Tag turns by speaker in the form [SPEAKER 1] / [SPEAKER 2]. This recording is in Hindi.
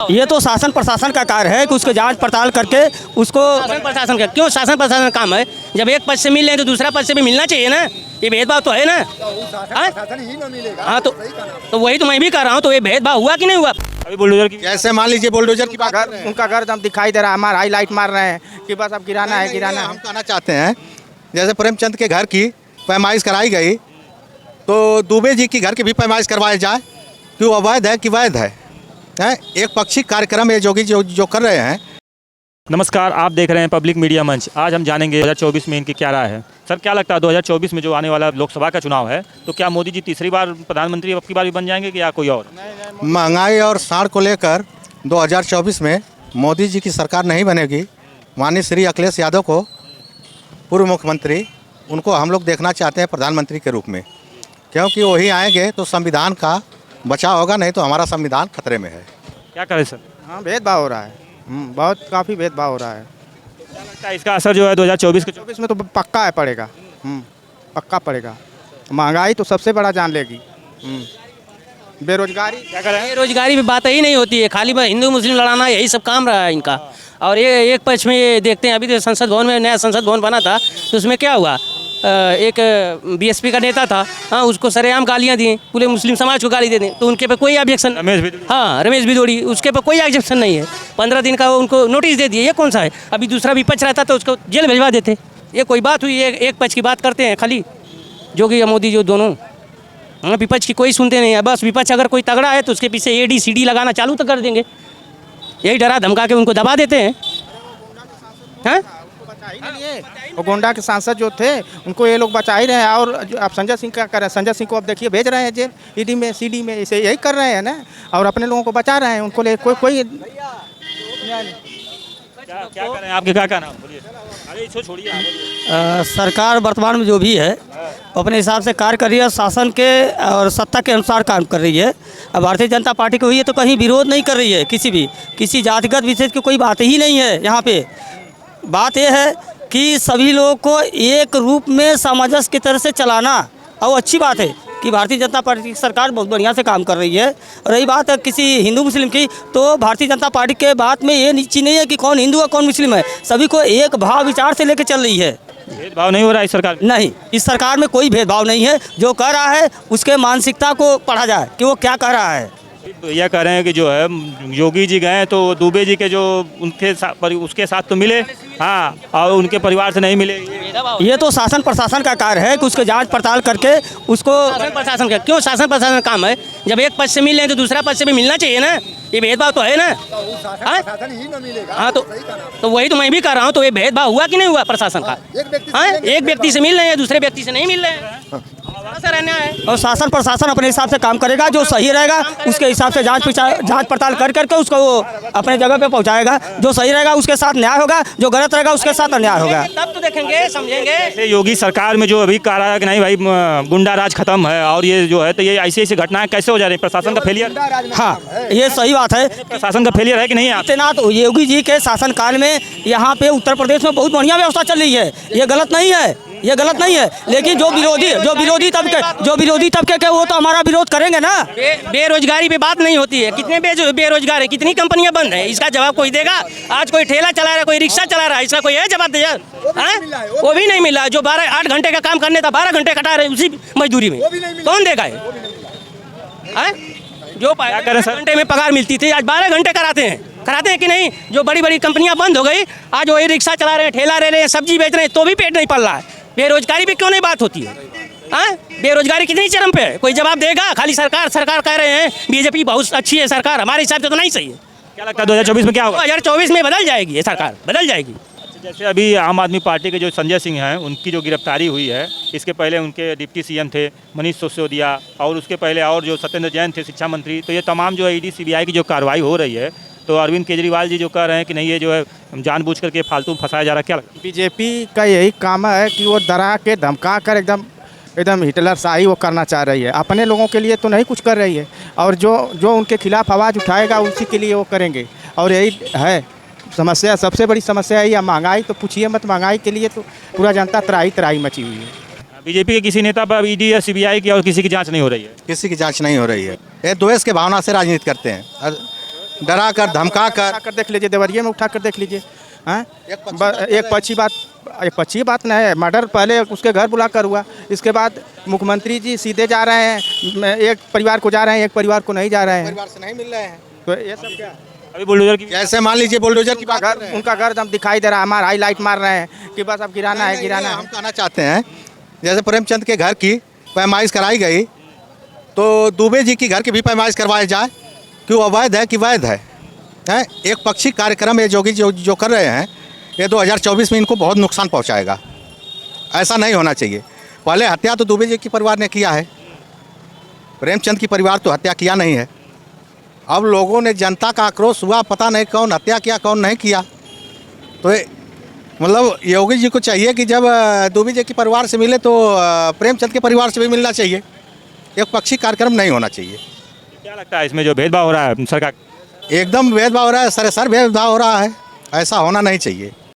[SPEAKER 1] ये तो शासन प्रशासन का कार्य है कि उसको जांच पड़ताल करके उसको
[SPEAKER 2] शासन प्रशासन का क्यों शासन प्रशासन का काम है। जब एक पद से मिल रहे हैं तो दूसरा पद से भी मिलना चाहिए ना। ये भेदभाव तो है ना। हाँ तो वही तो मैं भी कर रहा हूँ। तो ये भेदभाव हुआ कि नहीं हुआ।
[SPEAKER 3] अभी बुलडोजर की
[SPEAKER 4] जैसे मान लीजिए बुलडोजर की बात कर रहे हैं।
[SPEAKER 5] उनका घर एकदम दिखाई दे रहा है, हमारा हाईलाइट मार रहे हैं कि बस अब गिराना है गिराना
[SPEAKER 4] हम
[SPEAKER 5] है।
[SPEAKER 4] कहना चाहते हैं जैसे प्रेमचंद के घर की पैमाइश कराई गई तो दुबे जी की घर की भी पैमाइश करवाई जाए कि वो अवैध है कि वैध है। एक पक्षी कार्यक्रम ये जोगी जो कर रहे हैं।
[SPEAKER 3] नमस्कार, आप देख रहे हैं पब्लिक मीडिया मंच। आज हम जानेंगे 2024 में इनकी क्या राय है। सर, क्या लगता है 2024 में जो आने वाला लोकसभा का चुनाव है तो क्या मोदी जी तीसरी बार प्रधानमंत्री अब की बार भी बन जाएंगे कि या कोई और?
[SPEAKER 4] महंगाई और साढ़ को लेकर 2024 में मोदी जी की सरकार नहीं बनेगी। माननीय श्री अखिलेश यादव को पूर्व मुख्यमंत्री उनको हम लोग देखना चाहते हैं प्रधानमंत्री के रूप में, क्योंकि वही आएंगे तो संविधान का बचाव होगा, नहीं तो हमारा संविधान खतरे में है।
[SPEAKER 3] क्या करें सर?
[SPEAKER 5] हाँ, भेदभाव हो रहा है। बहुत काफ़ी भेदभाव हो रहा है।
[SPEAKER 3] क्या लगता है इसका असर जो है 2024 के
[SPEAKER 5] 24 में तो पक्का है पड़ेगा। पक्का पड़ेगा। महंगाई तो सबसे बड़ा जान लेगी। बेरोजगारी
[SPEAKER 3] क्या करें?
[SPEAKER 2] बेरोजगारी पे बात ही नहीं होती है। खाली हिंदू मुस्लिम लड़ाना यही सब काम रहा है इनका। और ये एक पक्ष में ये देखते हैं। अभी तो संसद भवन में नया संसद भवन बना था तो उसमें क्या हुआ, एक बीएसपी का नेता था, हाँ, उसको सरेआम गालियाँ दी, पूरे मुस्लिम समाज को गाली दे दें तो उनके पे कोई ऑब्जेक्शन। रमेश भिदोड़ी उसके पे कोई ऑब्जेक्शन नहीं है। 15 दिन का उनको नोटिस दे दिए। ये कौन सा है? अभी दूसरा विपक्ष रहता तो उसको जेल भिजवा देते। ये कोई बात हुई? एक पक्ष की बात करते हैं खाली, जोगी या मोदी जो दोनों। हाँ, विपक्ष की कोई सुनते नहीं है। बस विपक्ष अगर कोई तगड़ा है तो उसके पीछे AD CD लगाना चालू तो कर देंगे। यही डरा धमका के उनको दबा देते हैं। हाँ,
[SPEAKER 5] वो गोंडा के सांसद जो थे उनको ये लोग बचा ही रहे हैं। और आप संजय सिंह क्या कर रहे हैं? संजय सिंह को अब देखिए भेज रहे हैं जेल, ED में CD में, इसे यही कर रहे हैं ना। और अपने लोगों को बचा रहे हैं। उनको ले कोई
[SPEAKER 3] क्या करें? आपके क्या कहना? बोलिए। अरे इसको छोड़िए, आप बोलिए।
[SPEAKER 1] सरकार वर्तमान में जो भी है अपने हिसाब से कार्य कर रही है, शासन के और सत्ता के अनुसार काम कर रही है। अब भारतीय जनता पार्टी को हुई है तो कहीं विरोध नहीं कर रही है। किसी जातिगत विशेष की कोई बात ही नहीं है। यहाँ पे बात यह है कि सभी लोगों को एक रूप में सामंजस्य की तरह से चलाना, और अच्छी बात है कि भारतीय जनता पार्टी की सरकार बहुत बढ़िया से काम कर रही है। और रही बात है किसी हिंदू मुस्लिम की, तो भारतीय जनता पार्टी के बात में ये निश्चित नहीं है कि कौन हिंदू है कौन मुस्लिम है। सभी को एक भाव विचार से लेकर चल रही है।
[SPEAKER 3] भेदभाव नहीं हो रहा है इस सरकार में?
[SPEAKER 1] नहीं, इस सरकार में कोई भेदभाव नहीं है। जो कह रहा है उसके मानसिकता को पढ़ा जाए कि वो क्या कह रहा है।
[SPEAKER 3] यह कह रहे हैं कि जो है योगी जी गए तो दुबे जी के जो उनके उसके साथ तो मिले, हाँ, और उनके परिवार से नहीं मिले।
[SPEAKER 1] ये तो शासन प्रशासन का कार्य है कि उसको जांच पड़ताल करके उसको
[SPEAKER 2] शासन प्रशासन का क्यों शासन प्रशासन का काम है। जब एक पद से मिल रहे हैं तो दूसरा पद से भी मिलना चाहिए ना। ये भेदभाव तो है ना। हाँ तो वही तो मैं भी कर रहा हूँ। तो ये भेदभाव हुआ कि नहीं हुआ प्रशासन का। हाँ, एक व्यक्ति से मिल रहे हैं दूसरे व्यक्ति से नहीं मिल रहे हैं। ऐसा रहना है।
[SPEAKER 1] और शासन प्रशासन अपने हिसाब से काम करेगा। जो सही रहेगा उसके हिसाब से जांच पड़ताल कर करके उसको वो अपने जगह पे पहुंचाएगा। जो सही रहेगा उसके साथ न्याय होगा, जो गलत रहेगा उसके साथ अन्याय होगा।
[SPEAKER 2] तब तो देखेंगे समझेंगे।
[SPEAKER 3] जैसे योगी सरकार में जो अभी कह रहा है कि नहीं भाई गुंडा राज खत्म है और ये जो है तो ये ऐसी घटनाएं कैसे हो जा रही है? प्रशासन का फेलियर।
[SPEAKER 1] हाँ, ये सही बात है।
[SPEAKER 3] प्रशासन का फेलियर है कि नहीं?
[SPEAKER 1] तो योगी जी के शासनकाल में यहाँ पे उत्तर प्रदेश में बहुत बढ़िया व्यवस्था चल रही है। ये गलत नहीं है, ये गलत नहीं है। लेकिन जो विरोधी तबके के वो तो हमारा विरोध करेंगे ना।
[SPEAKER 2] बेरोजगारी पे बात नहीं होती है। कितने बेरोजगार है, कितनी कंपनियां बंद है, इसका जवाब कोई देगा? आज कोई ठेला चला रहा है, कोई रिक्शा चला रहा है, इसका कोई है जवाब दे? वो भी नहीं मिला। जो 8 घंटे का काम करने था 12 घंटे कटा रहे उसी मजदूरी में, कौन देगा? जो 8 घंटे में पगार मिलती थी आज 12 घंटे कराते हैं कि नहीं? जो बड़ी बड़ी कंपनियां बंद हो गई, आज वही रिक्शा चला रहे हैं, ठेला ले रहे हैं, सब्जी बेच रहे हैं, तो भी पेट नहीं पल रहा है। बेरोजगारी पे क्यों नहीं बात होती है? हाँ, बेरोजगारी कितनी चरम पे है, कोई जवाब देगा? खाली सरकार कह रहे हैं बीजेपी बहुत अच्छी है सरकार, हमारे हिसाब से तो नहीं सही है।
[SPEAKER 3] क्या लगता है 2024 में क्या होगा?
[SPEAKER 2] 2024 में बदल जाएगी ये सरकार, बदल जाएगी।
[SPEAKER 3] जैसे अभी आम आदमी पार्टी के जो संजय सिंह हैं उनकी जो गिरफ्तारी हुई है, इसके पहले उनके डिप्टी CM थे मनीष सिसोदिया, और उसके पहले और जो सत्येंद्र जैन थे शिक्षा मंत्री। तो ये तमाम जो ED CBI की जो कार्रवाई हो रही है, तो अरविंद केजरीवाल जी जो कह रहे हैं कि नहीं ये जो है जानबूझ करके फालतू फंसाया जा रहा है, क्या लगता है?
[SPEAKER 5] बीजेपी का यही काम है कि वो डरा के धमका कर एकदम हिटलर शाही वो करना चाह रही है। अपने लोगों के लिए तो नहीं कुछ कर रही है। और जो उनके खिलाफ आवाज़ उठाएगा उसी के लिए वो करेंगे। और यही है समस्या, सबसे बड़ी समस्या है महंगाई। तो पूछिए मत, महंगाई के लिए तो पूरा जनता त्राही मची हुई है।
[SPEAKER 3] बीजेपी के किसी नेता पर ED या CBI की और किसी की जांच नहीं हो रही है?
[SPEAKER 4] किसी की जांच नहीं हो रही है। ये द्वेष के भावना से राजनीति करते हैं। डरा कर धमका कर
[SPEAKER 5] उठाकर देख लीजिए, देवरिया में उठाकर देख लीजिए। हाँ, एक पक्षी बात नहीं है। मर्डर पहले उसके घर बुलाकर हुआ, इसके बाद मुख्यमंत्री जी सीधे जा रहे हैं, एक परिवार को जा रहे हैं, एक परिवार को नहीं जा रहे हैं।
[SPEAKER 4] परिवार से नहीं मिल रहे हैं।
[SPEAKER 5] तो ये सब क्या?
[SPEAKER 3] अभी बुलडोजर की
[SPEAKER 4] जैसे मान लीजिए बुलडोजर की बात कर रहे हैं।
[SPEAKER 5] उनका घर एकदम दिखाई दे रहा है, हमारा हाईलाइट मार रहे हैं कि बस अब गिराना है, गिराना
[SPEAKER 4] हम
[SPEAKER 5] है।
[SPEAKER 4] कहना चाहते हैं जैसे प्रेमचंद के घर की पैमाइश कराई गई, तो दुबे जी की घर की भी पैमाइश करवाई जाए कि वो अवैध है कि वैध है। हैं, एक पक्षी कार्यक्रम ये जोगी जो कर रहे हैं, ये 2024 में इनको बहुत नुकसान पहुंचाएगा। ऐसा नहीं होना चाहिए। पहले हत्या तो दुबे जी के परिवार ने किया है, प्रेमचंद की परिवार तो हत्या किया नहीं है। अब लोगों ने, जनता का आक्रोश हुआ, पता नहीं कौन हत्या किया कौन नहीं किया। तो मतलब योगी जी को चाहिए कि जब दुबे जी के परिवार से मिले तो प्रेमचंद के परिवार से भी मिलना चाहिए। एक पक्षी कार्यक्रम नहीं होना चाहिए।
[SPEAKER 3] क्या लगता है इसमें जो भेदभाव हो रहा है सरकार?
[SPEAKER 4] एकदम भेदभाव हो रहा है, सरासर भेदभाव हो रहा है। ऐसा होना नहीं चाहिए।